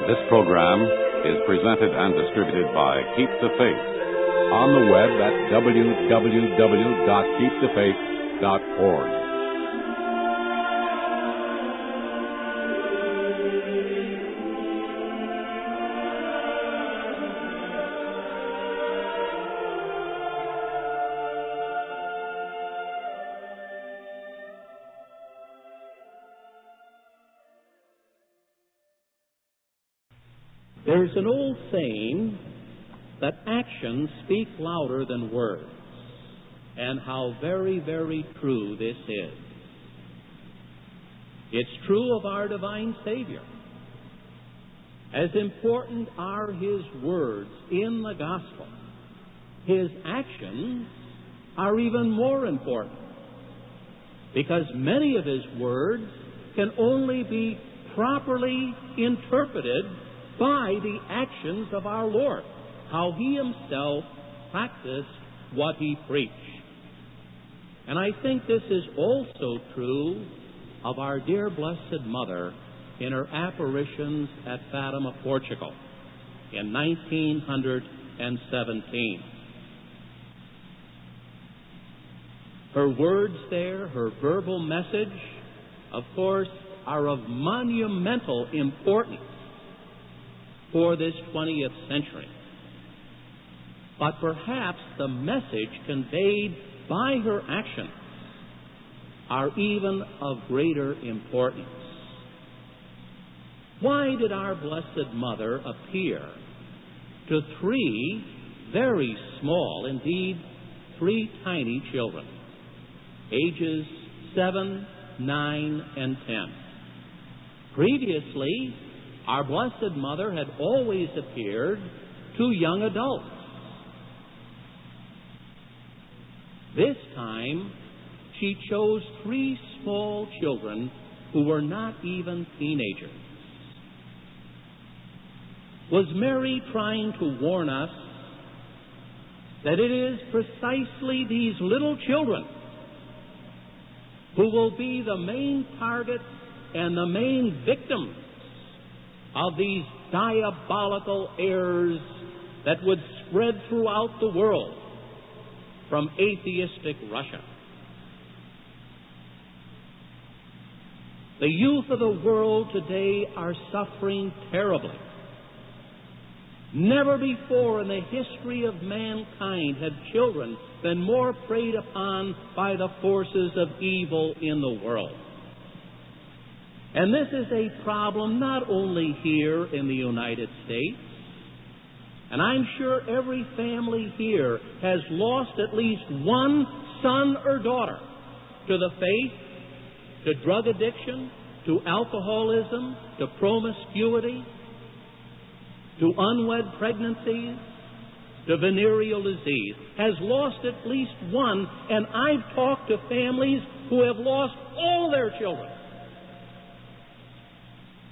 This program is presented and distributed by Keep the Faith on the web at www.keepthefaith.org. There's an old saying that actions speak louder than words, and how very, very true this is. It's true of our divine Savior. As important are His words in the gospel, His actions are even more important, because many of His words can only be properly interpreted by the actions of our Lord, how He Himself practiced what He preached. And I think this is also true of our dear Blessed Mother in her apparitions at Fatima, Portugal, in 1917. Her words there, her verbal message, of course, are of monumental importance for this 20th century. But perhaps the message conveyed by her actions are even of greater importance. Why did our Blessed Mother appear to three very small, indeed 3 tiny children, ages 7, 9, and 10? Previously, our Blessed Mother had always appeared to young adults. This time, she chose 3 small children who were not even teenagers. Was Mary trying to warn us that it is precisely these little children who will be the main targets and the main victims of these diabolical errors that would spread throughout the world from atheistic Russia? The youth of the world today are suffering terribly. Never before in the history of mankind have children been more preyed upon by the forces of evil in the world. And this is a problem not only here in the United States, and I'm sure every family here has lost at least one son or daughter to the faith, to drug addiction, to alcoholism, to promiscuity, to unwed pregnancies, to venereal disease, has lost at least one, and I've talked to families who have lost all their children.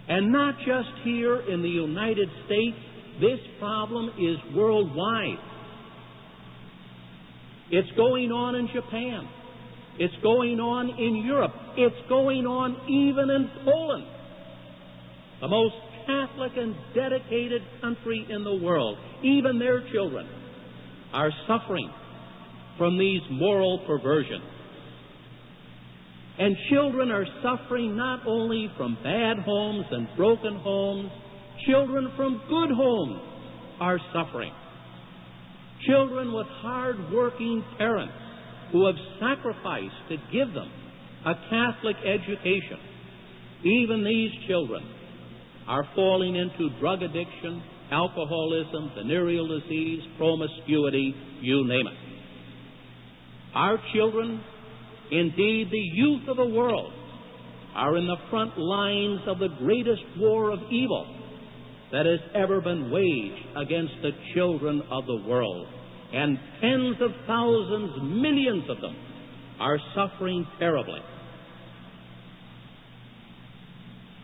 And not just here in the United States, this problem is worldwide. It's going on in Japan. It's going on in Europe. It's going on even in Poland, the most Catholic and dedicated country in the world. Even their children are suffering from these moral perversions. And children are suffering not only from bad homes and broken homes, children from good homes are suffering. Children with hard-working parents who have sacrificed to give them a Catholic education. Even these children are falling into drug addiction, alcoholism, venereal disease, promiscuity, you name it. Our children, indeed the youth of the world, are in the front lines of the greatest war of evil that has ever been waged against the children of the world. And tens of thousands, millions of them, are suffering terribly.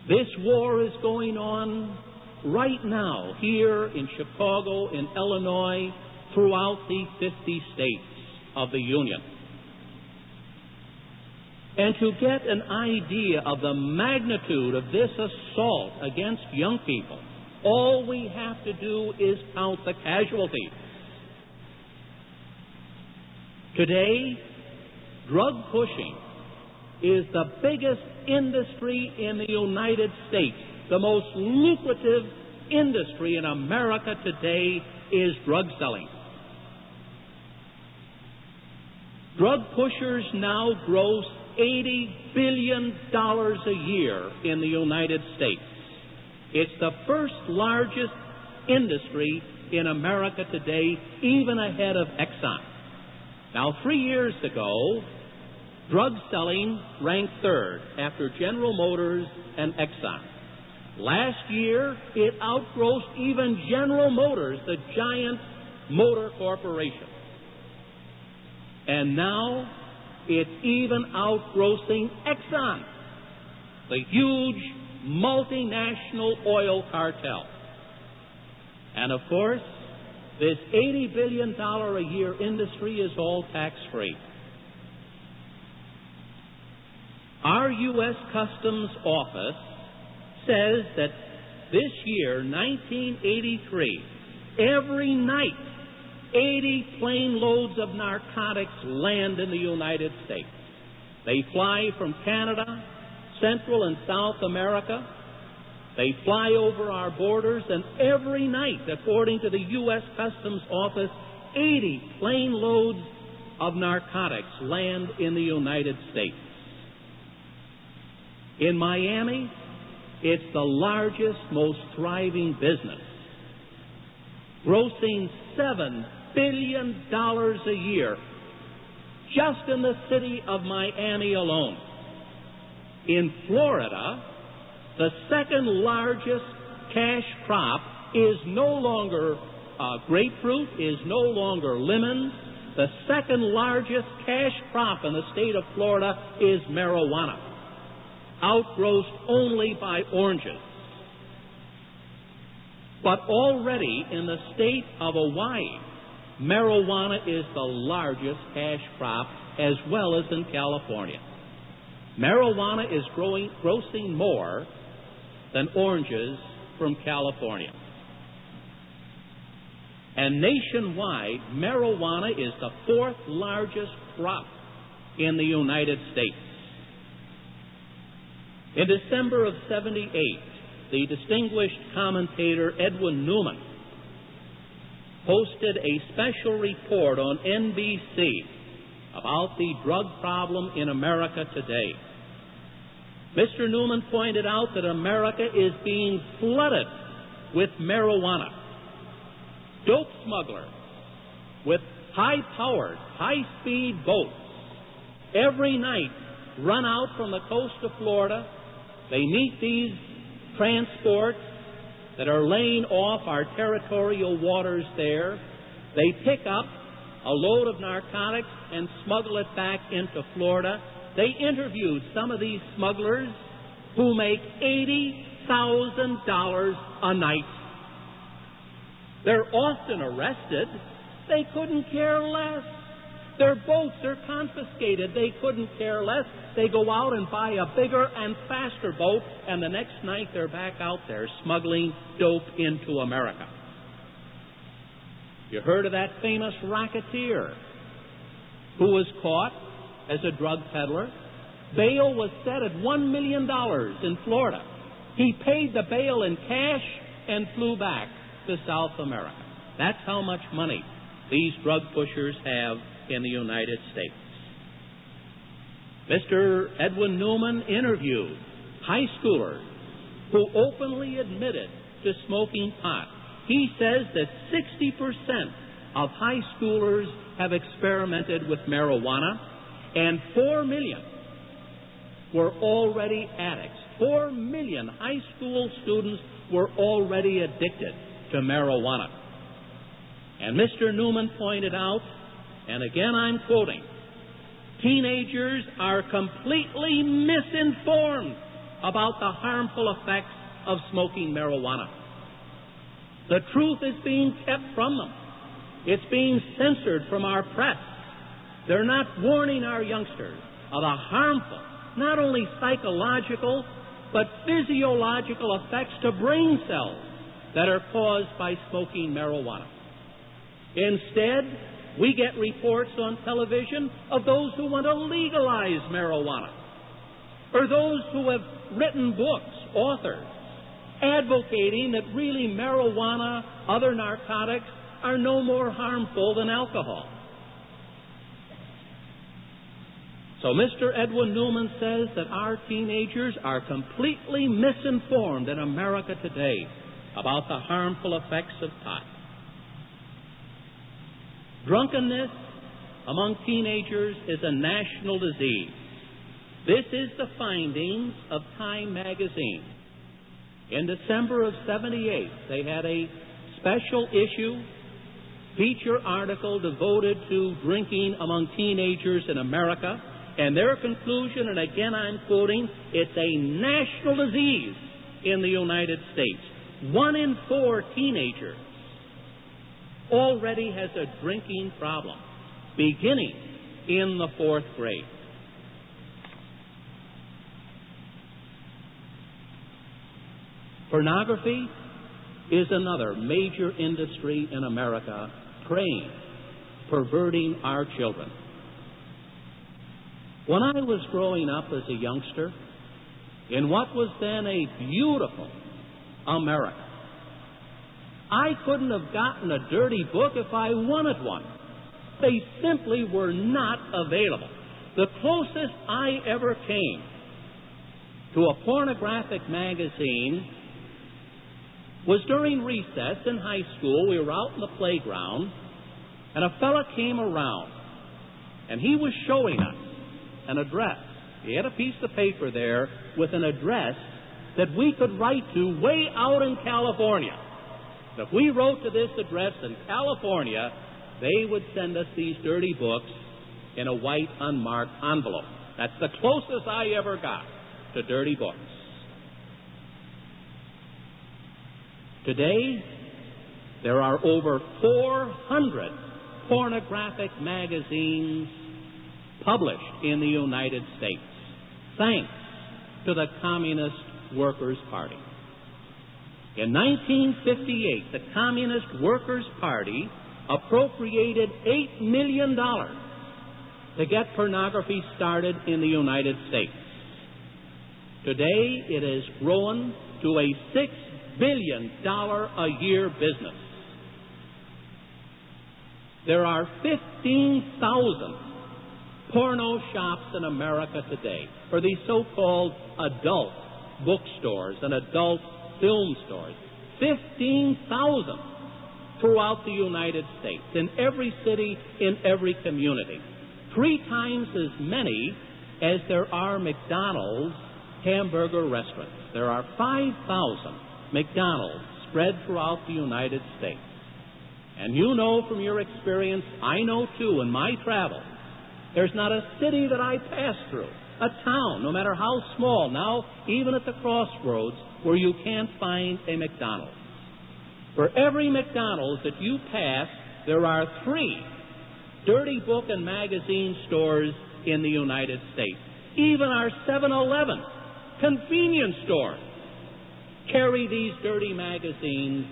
This war is going on right now here in Chicago, in Illinois, throughout the 50 states of the Union. And to get an idea of the magnitude of this assault against young people, All we have to do is count the casualties. Today, drug pushing is the biggest industry in the United States. The most lucrative industry in America today is drug selling. Drug pushers now gross $80 billion a year in the United States. It's the first largest industry in America today, even ahead of Exxon. Now, 3 years ago, drug selling ranked third after General Motors and Exxon. Last year, it outgrossed even General Motors, the giant motor corporation. And now, it's even outgrossing Exxon, the huge multinational oil cartel. And of course, this $80 billion a year industry is all tax-free. Our U.S. Customs Office says that this year, 1983, every night, 80 plane loads of narcotics land in the United States. They fly from Canada, Central and South America. They fly over our borders, and every night, according to the U.S. Customs Office, 80 plane loads of narcotics land in the United States. In Miami, it's the largest, most thriving business, grossing $7 billion a year just in the city of Miami alone. In Florida, the second largest cash crop is no longer grapefruit, is no longer lemons. The second largest cash crop in the state of Florida is marijuana, outgrossed only by oranges. But already in the state of Hawaii, marijuana is the largest cash crop, as well as in California. Marijuana is grossing more than oranges from California. And nationwide, marijuana is the fourth largest crop in the United States. In December of '78, the distinguished commentator Edwin Newman posted a special report on NBC about the drug problem in America today. Mr. Newman pointed out that America is being flooded with marijuana. Dope smugglers with high-powered, high-speed boats every night run out from the coast of Florida. They meet these transports that are laying off our territorial waters there. They pick up a load of narcotics and smuggle it back into Florida. They interviewed some of these smugglers who make $80,000 a night. They're often arrested. They couldn't care less. Their boats are confiscated. They couldn't care less. They go out and buy a bigger and faster boat, and the next night they're back out there smuggling dope into America. You heard of that famous racketeer who was caught as a drug peddler? Bail was set at $1 million in Florida. He paid the bail in cash and flew back to South America. That's how much money these drug pushers have in the United States. Mr. Edwin Newman interviewed high schoolers who openly admitted to smoking pot. He says that 60% of high schoolers have experimented with marijuana, and 4 million were already addicts. 4 million high school students were already addicted to marijuana. And Mr. Newman pointed out, and again I'm quoting, teenagers are completely misinformed about the harmful effects of smoking marijuana. The truth is being kept from them. It's being censored from our press. They're not warning our youngsters of the harmful, not only psychological, but physiological effects to brain cells that are caused by smoking marijuana. Instead, we get reports on television of those who want to legalize marijuana, or those who have written books, authors, advocating that really marijuana, other narcotics, are no more harmful than alcohol. So Mr. Edwin Newman says that our teenagers are completely misinformed in America today about the harmful effects of pot. Drunkenness among teenagers is a national disease. This is the findings of Time magazine. In December of '78, they had a special issue, feature article devoted to drinking among teenagers in America, and their conclusion, and again I'm quoting, it's a national disease in the United States. 1 in 4 teenagers already has a drinking problem, beginning in the 4th grade. Pornography is another major industry in America, preying, perverting our children. When I was growing up as a youngster, in what was then a beautiful America, I couldn't have gotten a dirty book if I wanted one. They simply were not available. The closest I ever came to a pornographic magazine was during recess in high school. We were out in the playground, and a fella came around, and he was showing us an address. He had a piece of paper there with an address that we could write to way out in California. If we wrote to this address in California, they would send us these dirty books in a white unmarked envelope. That's the closest I ever got to dirty books. Today, there are over 400 pornographic magazines published in the United States, thanks to the Communist Workers' Party. In 1958, the Communist Workers' Party appropriated $8 million to get pornography started in the United States. Today, it has grown to a $6 billion a year business. There are 15,000 porno shops in America today, or these so-called adult bookstores and adult film stores. 15,000 throughout the United States, in every city, in every community. 3 times as many as there are McDonald's hamburger restaurants. There are 5,000 McDonald's spread throughout the United States. And you know from your experience, I know too, in my travels, there's not a city that I pass through, a town, no matter how small, now even at the crossroads, where you can't find a McDonald's. For every McDonald's that you pass, there are 3 dirty book and magazine stores in the United States. Even our 7-Eleven convenience stores carry these dirty magazines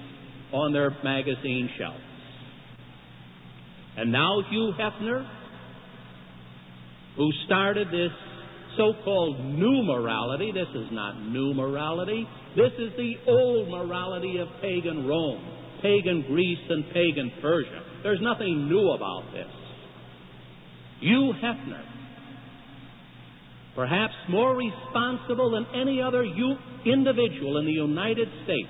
on their magazine shelves. And now Hugh Hefner, who started this so-called new morality — this is not new morality, this is the old morality of pagan Rome, pagan Greece, and pagan Persia. There's nothing new about this. Hugh Hefner, perhaps more responsible than any other individual in the United States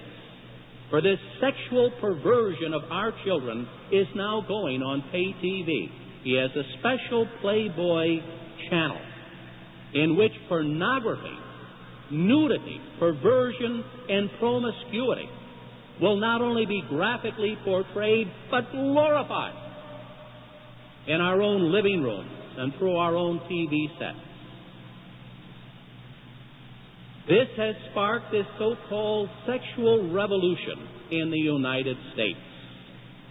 for this sexual perversion of our children, is now going on pay TV. He has a special Playboy channel in which pornography, nudity, perversion, and promiscuity will not only be graphically portrayed, but glorified in our own living rooms and through our own TV sets. This has sparked this so-called sexual revolution in the United States.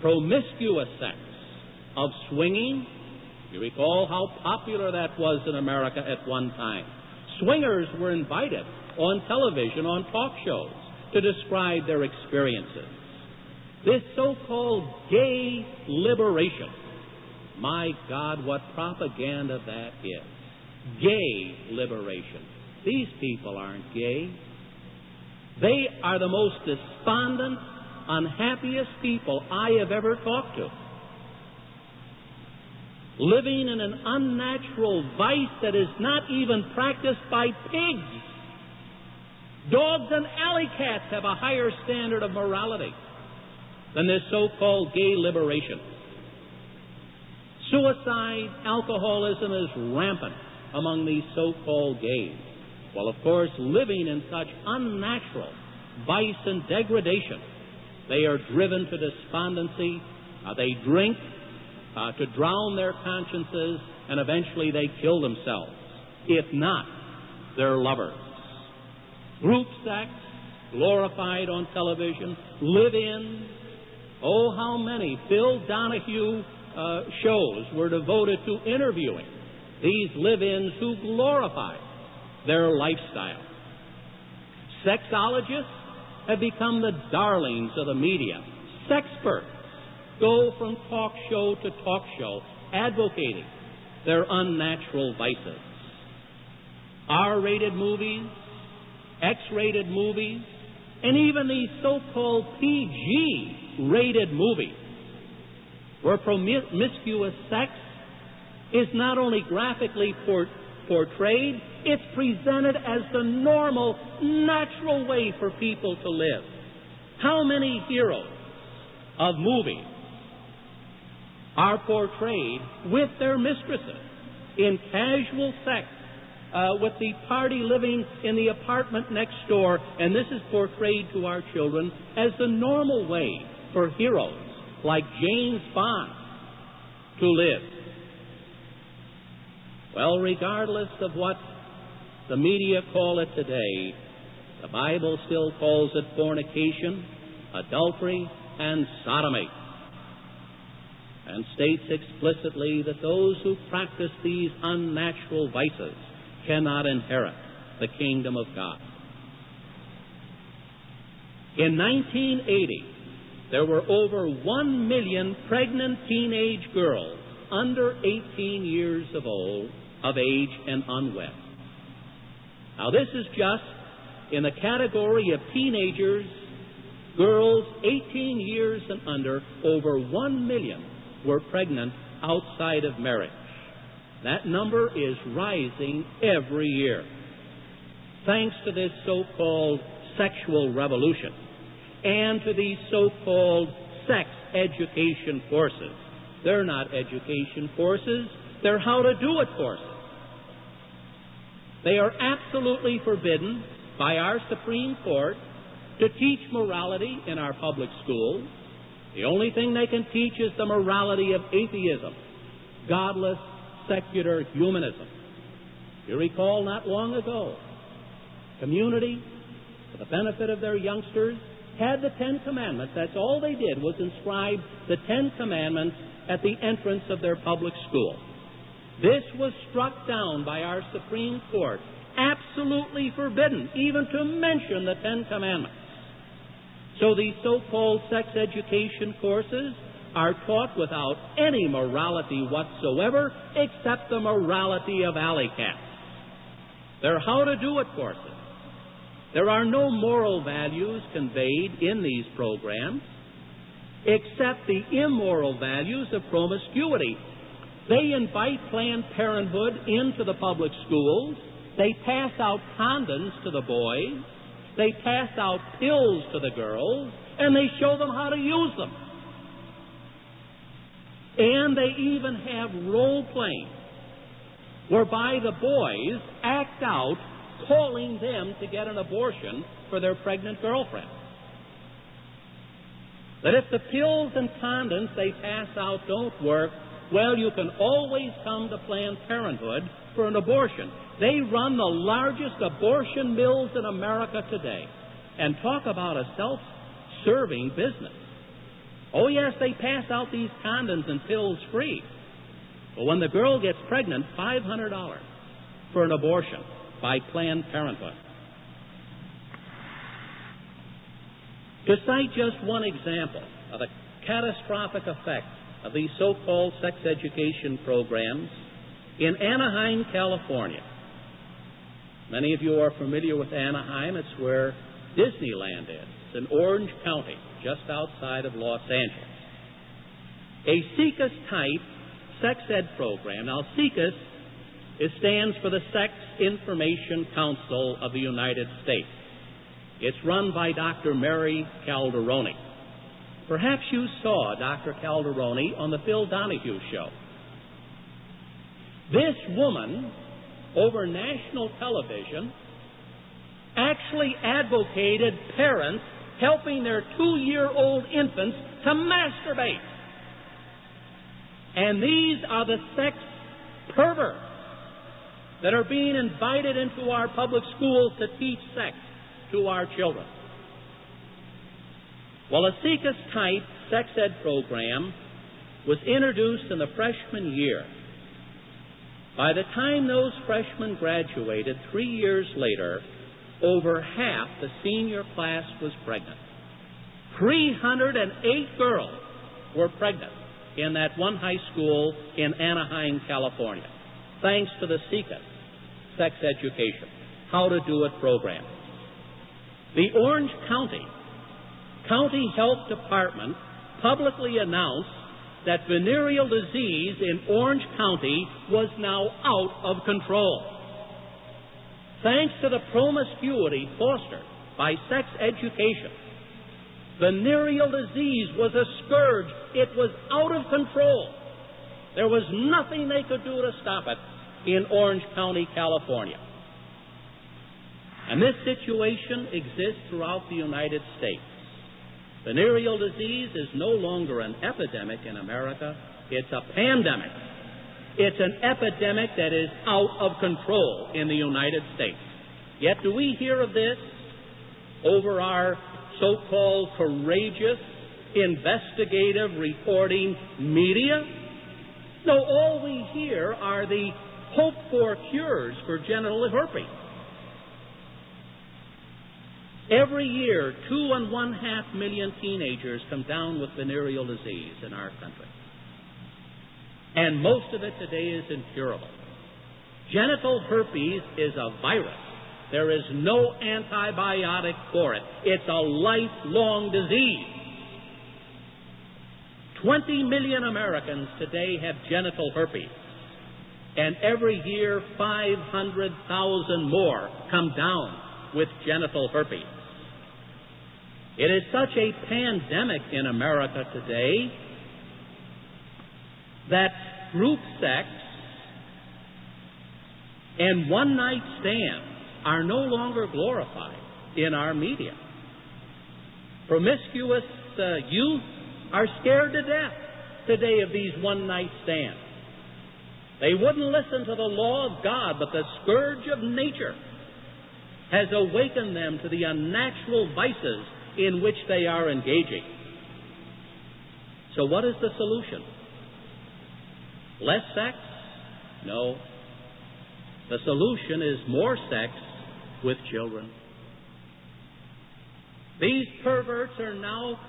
Promiscuous sex, of swinging. You recall how popular that was in America at one time. Swingers were invited on television, on talk shows. to describe their experiences. This so-called gay liberation. My God, what propaganda that is. Gay liberation. These people aren't gay. They are the most despondent, unhappiest people I have ever talked to. Living in an unnatural vice that is not even practiced by pigs. Dogs and alley cats have a higher standard of morality than this so-called gay liberation. Suicide, alcoholism is rampant among these so-called gays. Well, of course, living in such unnatural vice and degradation, they are driven to despondency. They drink to drown their consciences, and eventually they kill themselves. If not, they're lovers. Group sex, glorified on television, live-in. Oh, how many Phil Donahue shows were devoted to interviewing these live-ins who glorify their lifestyle. Sexologists have become the darlings of the media. Sexperts go from talk show to talk show, advocating their unnatural vices. R-rated movies, X-rated movies, and even these so-called PG-rated movies, where promiscuous sex is not only graphically portrayed, it's presented as the normal, natural way for people to live. How many heroes of movies are portrayed with their mistresses in casual sex, with the party living in the apartment next door, and this is portrayed to our children as the normal way for heroes like James Bond to live. Well, regardless of what the media call it today, the Bible still calls it fornication, adultery, and sodomy, and states explicitly that those who practice these unnatural vices cannot inherit the kingdom of God. In 1980, there were over 1 million pregnant teenage girls under 18 years of age and unwed. Now, this is just in the category of teenagers, girls 18 years and under. Over 1 million were pregnant outside of marriage. That number is rising every year, thanks to this so-called sexual revolution and to these so-called sex education courses. They're not education courses, they're how-to-do-it courses. They are absolutely forbidden by our Supreme Court to teach morality in our public schools. The only thing they can teach is the morality of atheism, godless, secular humanism. You recall not long ago, community, for the benefit of their youngsters, had the Ten Commandments. That's all they did, was inscribe the Ten Commandments at the entrance of their public school. This was struck down by our Supreme Court. Absolutely forbidden even to mention the Ten Commandments. So these so-called sex education courses are taught without any morality whatsoever except the morality of alley cats. They're how-to-do-it courses. There are no moral values conveyed in these programs except the immoral values of promiscuity. They invite Planned Parenthood into the public schools. They pass out condoms to the boys. They pass out pills to the girls, and they show them how to use them. And they even have role-playing, whereby the boys act out calling them to get an abortion for their pregnant girlfriend. That if the pills and condoms they pass out don't work, well, you can always come to Planned Parenthood for an abortion. They run the largest abortion mills in America today. And talk about a self-serving business. Oh, yes, they pass out these condoms and pills free. But when the girl gets pregnant, $500 for an abortion by Planned Parenthood. To cite just one example of the catastrophic effects of these so-called sex education programs, in Anaheim, California. Many of you are familiar with Anaheim. It's where Disneyland is. It's in Orange County, just outside of Los Angeles. A SECUS-type sex ed program. Now, SECUS, it stands for the Sex Information Council of the United States. It's run by Dr. Mary Calderoni. Perhaps you saw Dr. Calderoni on the Phil Donahue show. This woman, over national television, actually advocated parents helping their 2-year-old infants to masturbate. And these are the sex perverts that are being invited into our public schools to teach sex to our children. Well, a SECUS-type sex ed program was introduced in the freshman year. By the time those freshmen graduated, 3 years later, over half the senior class was pregnant. 308 girls were pregnant in that one high school in Anaheim, California, thanks to the SECUS, Sex Education, How to Do It program. The Orange County Health Department publicly announced that venereal disease in Orange County was now out of control. Thanks to the promiscuity fostered by sex education, venereal disease was a scourge. It was out of control. There was nothing they could do to stop it in Orange County, California. And this situation exists throughout the United States. Venereal disease is no longer an epidemic in America. It's a pandemic. It's an epidemic that is out of control in the United States. Yet do we hear of this over our so-called courageous, investigative reporting media? No, all we hear are the hoped-for cures for genital herpes. Every year, 2.5 million teenagers come down with venereal disease in our country. And most of it today is incurable. Genital herpes is a virus. There is no antibiotic for it. It's a lifelong disease. 20 million Americans today have genital herpes. And every year, 500,000 more come down with genital herpes. It is such a pandemic in America today that group sex and one-night stands are no longer glorified in our media. Promiscuous youth are scared to death today of these one-night stands. They wouldn't listen to the law of God, but the scourge of nature has awakened them to the unnatural vices in which they are engaging. So what is the solution? Less sex? No. The solution is more sex with children. These perverts are now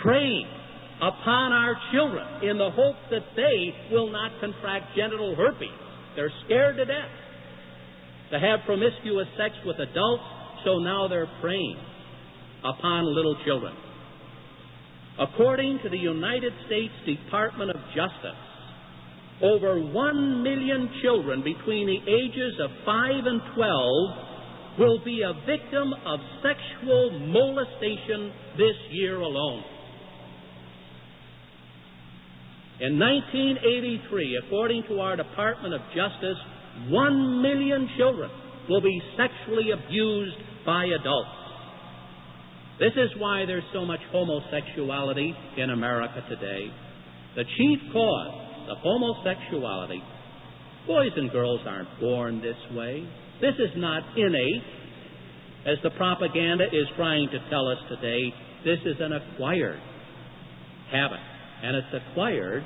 preying upon our children in the hope that they will not contract genital herpes. They're scared to death to have promiscuous sex with adults, so now they're preying upon little children. According to the United States Department of Justice, over 1 million children between the ages of 5 and 12 will be a victim of sexual molestation this year alone. In 1983, according to our Department of Justice, 1 million children will be sexually abused by adults. This is why there's so much homosexuality in America today. The chief cause of homosexuality, boys and girls aren't born this way. This is not innate, as the propaganda is trying to tell us today. This is an acquired habit, and it's acquired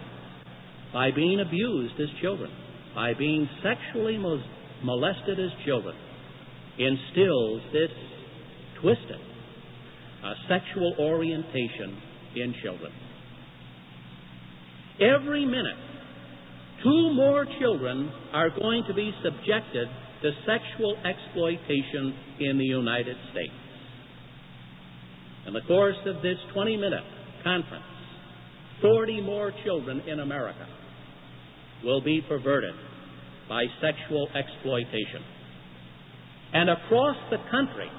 by being abused as children, by being sexually molested as children. Instills this twisted sexual orientation in children. Every minute, 2 more children are going to be subjected to sexual exploitation in the United States. In the course of this 20-minute conference, 40 more children in America will be perverted by sexual exploitation. And across the country,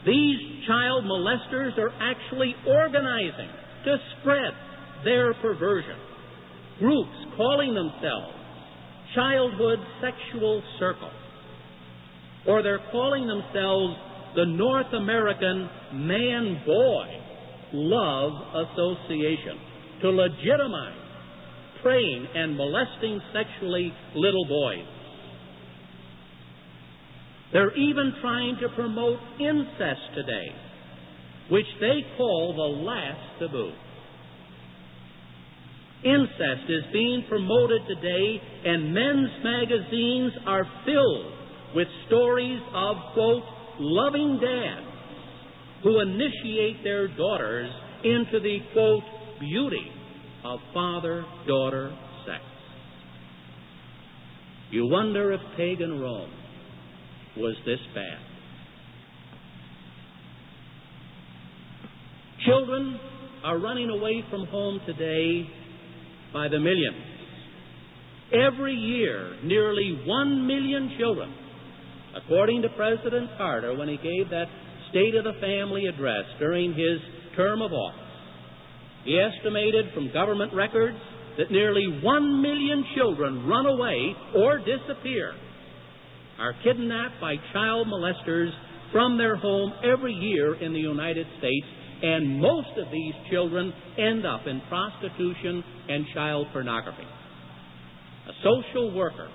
these child molesters are actually organizing to spread their perversion. Groups calling themselves Childhood Sexual Circle, or they're calling themselves the North American Man-Boy Love Association, to legitimize preying and molesting sexually little boys. They're even trying to promote incest today, which they call the last taboo. Incest is being promoted today, and men's magazines are filled with stories of, quote, loving dads who initiate their daughters into the, quote, beauty of father-daughter sex. You wonder if pagan Rome was this bad. Children are running away from home today by the millions. Every year, nearly 1 million children, according to President Carter when he gave that State of the Family address during his term of office, he estimated from government records that nearly 1 million children run away or disappear, are kidnapped by child molesters from their home every year in the United States, and most of these children end up in prostitution and child pornography. A social worker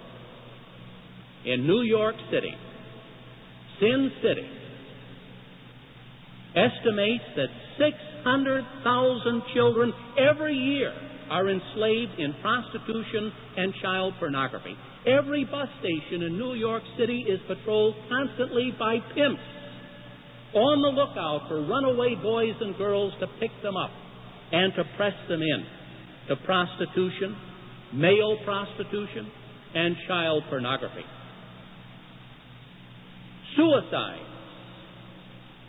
in New York City, Sin City, estimates that 600,000 children every year are enslaved in prostitution and child pornography. Every bus station in New York City is patrolled constantly by pimps on the lookout for runaway boys and girls to pick them up and to press them in to prostitution, male prostitution, and child pornography. Suicide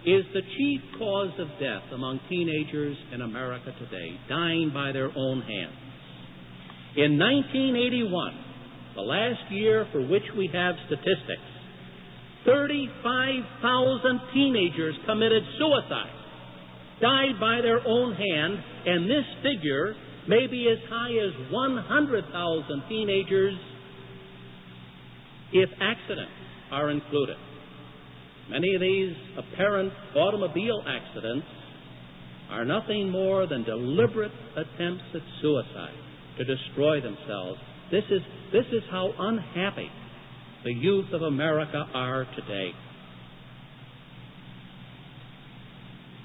is the chief cause of death among teenagers in America today, dying by their own hands. In 1981, the last year for which we have statistics, 35,000 teenagers committed suicide, died by their own hand, and this figure may be as high as 100,000 teenagers if accidents are included. Many of these apparent automobile accidents are nothing more than deliberate attempts at suicide to destroy themselves. This is how unhappy the youth of America are today.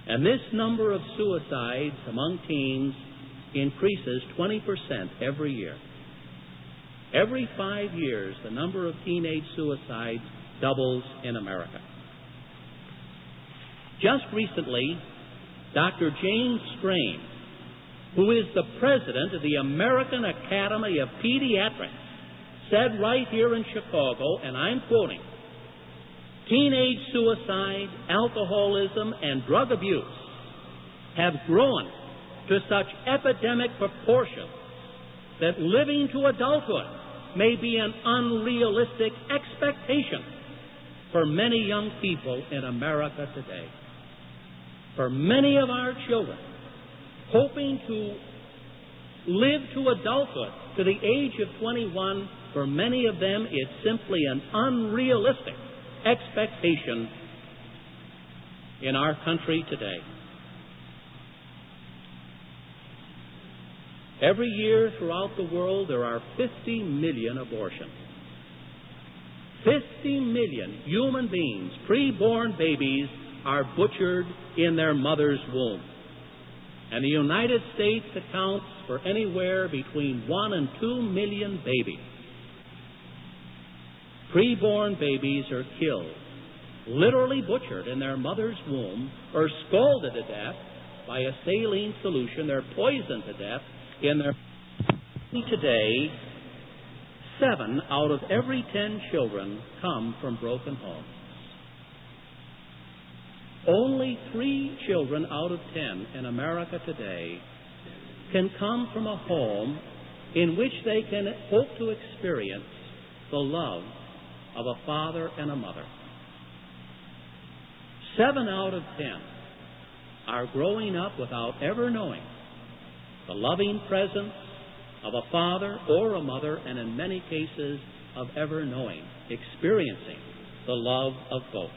And this number of suicides among teens increases 20% every year. Every 5 years, the number of teenage suicides doubles in America. Just recently, Dr. James Strain, who is the president of the American Academy of Pediatrics, said right here in Chicago, and I'm quoting, "Teenage suicide, alcoholism, and drug abuse have grown to such epidemic proportions that living to adulthood may be an unrealistic expectation for many young people in America today." For many of our children, hoping to live to adulthood to the age of 21, for many of them it's simply an unrealistic expectation in our country today. Every year throughout the world there are 50 million abortions. 50 million human beings, preborn babies, are butchered in their mother's womb. And the United States accounts for anywhere between 1 and 2 million babies. Preborn babies are killed literally butchered in their mother's womb or scalded to death by a saline solution. They're poisoned to death in their... Today, 7 out of every 10 children come from broken homes. Only 3 children out of 10 in America today can come from a home in which they can hope to experience the love of a father and a mother. 7 out of 10 are growing up without ever knowing the loving presence of a father or a mother, and in many cases of ever knowing, experiencing the love of both.